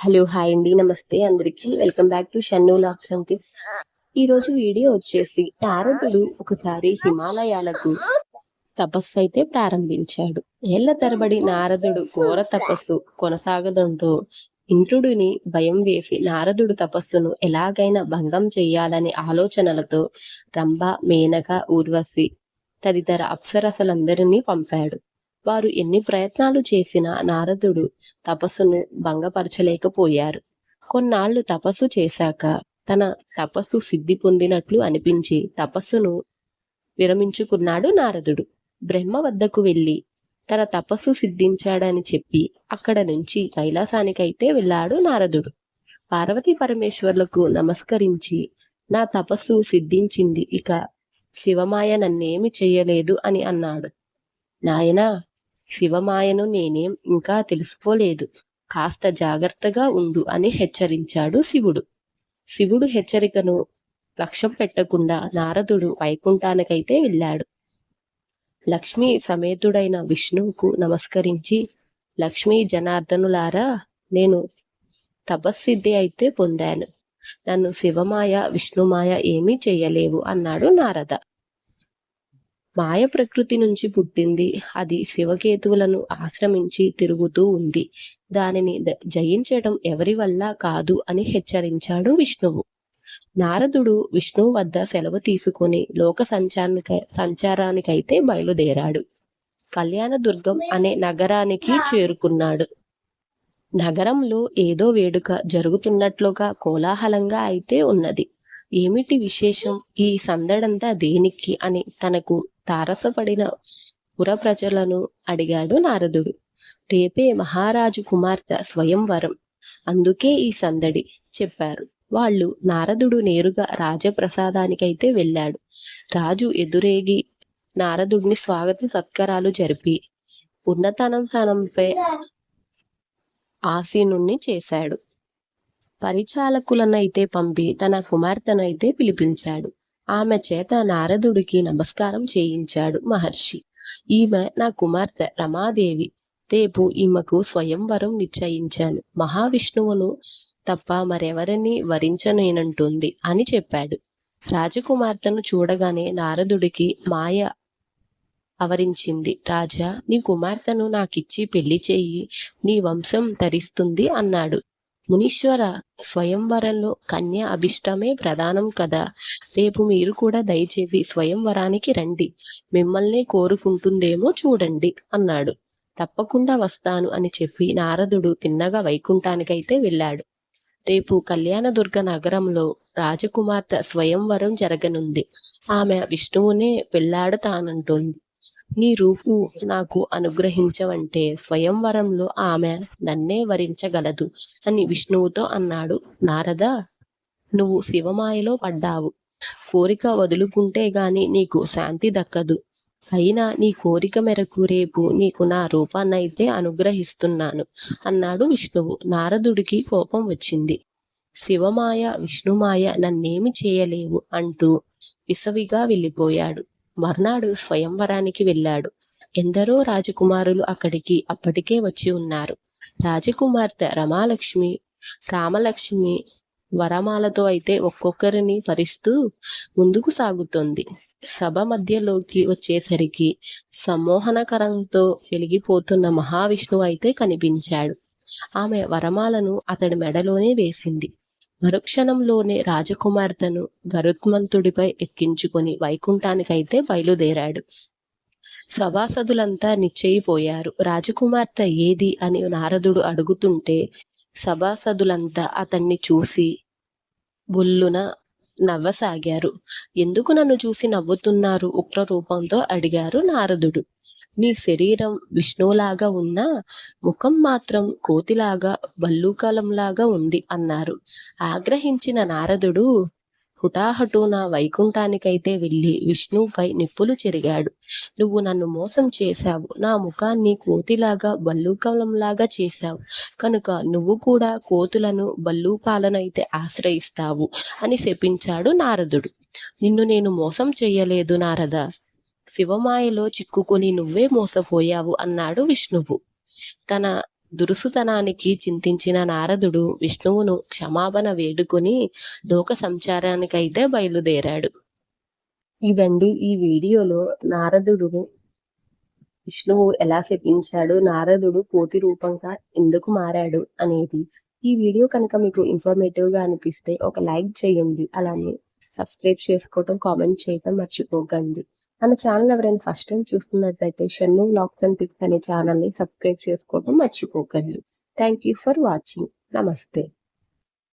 Hello hi అండి నమస్తే అందరికి వెల్కమ్ బ్యాక్ టు షన్ను లాక్సమ్ టిప్స్. ఈ రోజు వీడియో వచ్చేసి నారదుడు ఒకసారి హిమాలయాలకు తపస్సు అయితే ప్రారంభించాడు. ఏళ్ల తరబడి నారదుడు ఘోర తపస్సు కొనసాగడంతో ఇంద్రుడిని భయం వేసి నారదుడు తపస్సును ఎలాగైనా భంగం చెయ్యాలనే ఆలోచనలతో రంభ, మేనక, ఊర్వశి తదితర అప్సరసలందరినీ పంపాడు. వారు ఎన్ని ప్రయత్నాలు చేసినా నారదుడు తపస్సును భంగపరచలేకపోయారు. కొన్నాళ్లు తపస్సు చేశాక తన తపస్సు సిద్ధి పొందినట్లు అనిపించి తపస్సును విరమించుకున్నాడు నారదుడు. బ్రహ్మ వద్దకు వెళ్ళి తన తపస్సు సిద్ధించాడని చెప్పి అక్కడ నుంచి కైలాసానికైతే వెళ్ళాడు నారదుడు. పార్వతీ పరమేశ్వర్లకు నమస్కరించి నా తపస్సు సిద్ధించింది, ఇక శివమాయ నన్నేమి చెయ్యలేదు అని అన్నాడు. నాయనా, శివమాయను నేనేం ఇంకా తెలుసుకోలేదు, కాస్త జాగ్రత్తగా ఉండు అని హెచ్చరించాడు శివుడు. శివుడు హెచ్చరికను లక్ష్యం పెట్టకుండా నారదుడు వైకుంఠానికైతే వెళ్ళాడు. లక్ష్మీ సమేతుడైన విష్ణువుకు నమస్కరించి, లక్ష్మీ జనార్దనులారా, నేను తపస్సిద్ధి అయితే పొందాను, నన్ను శివమాయ విష్ణుమాయ ఏమీ చెయ్యలేవు అన్నాడు నారద. మాయ ప్రకృతి నుంచి పుట్టింది, అది శివకేతువులను ఆశ్రమించి తిరుగుతూ ఉంది, దానిని జయించడం ఎవరి వల్ల కాదు అని హెచ్చరించాడు విష్ణువు. నారదుడు విష్ణువు వద్ద సెలవు తీసుకుని లోక సంచారానికైతే బయలుదేరాడు. కళ్యాణదుర్గం అనే నగరానికి చేరుకున్నాడు. నగరంలో ఏదో వేడుక జరుగుతున్నట్లుగా కోలాహలంగా అయితే ఉన్నది. ఏమిటి విశేషం, ఈ సందడంతా దేనికి అని తనకు తారసపడిన పుర ప్రజలను అడిగాడు నారదుడు. రేపే మహారాజు కుమార్తె స్వయంవరం, అందుకే ఈ సందడి చెప్పారు వాళ్ళు. నారదుడు నేరుగా రాజప్రసాదానికైతే వెళ్ళాడు. రాజు ఎదురేగి నారదుడిని స్వాగత సత్కారాలు జరిపి ఉన్నతానంపై ఆసీనుణ్ణి చేశాడు. పరిచాలకులనైతే పంపి తన కుమార్తెనైతే పిలిపించాడు. ఆమె చేత నారదుడికి నమస్కారం చేయించాడు మహర్షి. ఈమె నా కుమార్తె రమాదేవి, రేపు ఈమెకు స్వయంవరం నిశ్చయించాను, మహావిష్ణువును తప్ప మరెవరిని వరించనేనంటుంది అని చెప్పాడు. రాజకుమార్తెను చూడగానే నారదుడికి మాయ అవరించింది. రాజా, నీ కుమార్తెను నాకిచ్చి పెళ్లి చెయ్యి, నీ వంశం తరిస్తుంది అన్నాడు. మునీశ్వర, స్వయంవరంలో కన్య అభిష్టమే ప్రధానం కదా, రేపు మీరు కూడా దయచేసి స్వయంవరానికి రండి, మిమ్మల్ని కోరుకుంటుందేమో చూడండి అన్నాడు. తప్పకుండా వస్తాను అని చెప్పి నారదుడు తిన్నగా వైకుంఠానికైతే వెళ్ళాడు. రేపు కళ్యాణదుర్గ నగరంలో రాజకుమార్తె స్వయంవరం జరగనుంది. ఆమె విష్ణువునే పెళ్లాడుతానంటోంది. నీ రూపు నాకు అనుగ్రహించవంటే స్వయంవరంలో ఆమె నన్నే వరించగలదు అని విష్ణువుతో అన్నాడు. నారద, నువ్వు శివమాయలో పడ్డావు, కోరిక వదులుకుంటే గాని నీకు శాంతి దక్కదు. అయినా నీ కోరిక మేరకు రేపు నీకు నా రూపాన్నైతే అనుగ్రహిస్తున్నాను అన్నాడు విష్ణువు. నారదుడికి కోపం వచ్చింది. శివమాయ విష్ణుమాయ నన్నేమి చేయలేవు అంటూ విసవిగా వెళ్ళిపోయాడు. మర్నాడు స్వయంవరానికి వెళ్ళాడు. ఎందరో రాజకుమారులు అక్కడికి అప్పటికే వచ్చి ఉన్నారు. రాజకుమార్తె రామలక్ష్మి వరమాలతో అయితే ఒక్కొక్కరిని పరిస్తూ ముందుకు సాగుతోంది. సభ మధ్యలోకి వచ్చేసరికి సమ్మోహనకరంతో వెలిగిపోతున్న మహావిష్ణువు అయితే కనిపించాడు. ఆమె వరమాలను అతడి మెడలోనే వేసింది. మరుక్షణంలోనే రాజకుమార్తెను గరుత్మంతుడిపై ఎక్కించుకొని వైకుంఠానికైతే బయలుదేరాడు. సభాసదులంతా నిశ్చయిపోయారు. రాజకుమార్తె ఏది అని నారదుడు అడుగుతుంటే సభాసదులంతా అతన్ని చూసి బుల్లున నవ్వసాగారు. ఎందుకు నన్ను చూసి నవ్వుతున్నారు, ఉగ్రరూపంతో అడిగారు నారదుడు. నీ శరీరం విష్ణువులాగా ఉన్నా ముఖం మాత్రం కోతిలాగా భల్లూకాలంలాగా ఉంది అన్నారు. ఆగ్రహించిన నారదుడు హుటాహుటున వైకుంఠానికైతే వెళ్ళి విష్ణువుపై నిప్పులు చెరిగాడు. నువ్వు నన్ను మోసం చేశావు, నా ముఖాన్ని కోతిలాగా భల్లూకాలంలాగా చేశావు, కనుక నువ్వు కూడా కోతులను భల్లూకాలనైతే ఆశ్రయిస్తావు అని శపించాడు నారదుడు. నిన్ను నేను మోసం చెయ్యలేదు నారద, శివమాయలో చిక్కుకొని నువ్వే మోసపోయావు అన్నాడు విష్ణువు. తన దురుసుతనానికి చింతించిన నారదుడు విష్ణువును క్షమాపణ వేడుకొని లోక సంచారానికైతే బయలుదేరాడు. ఇదండి ఈ వీడియోలో నారదుడు విష్ణువు ఎలా శపించాడు, నారదుడు కోతి రూపంగా ఎందుకు మారాడు అనేది. ఈ వీడియో కనుక మీకు ఇన్ఫర్మేటివ్గా అనిపిస్తే ఒక లైక్ చేయండి. అలానే సబ్స్క్రైబ్ చేసుకోవటం, కామెంట్ చేయటం మర్చిపోకండి. మన ఛానల్ ఎవరైనా ఫస్ట్ టైం చూస్తున్నట్లయితే షన్ను వ్లాగ్స్ అండ్ టిప్స్ అనే ఛానల్ని సబ్స్క్రైబ్ చేసుకోవటం మర్చిపోకండి. Thank you for watching. నమస్తే.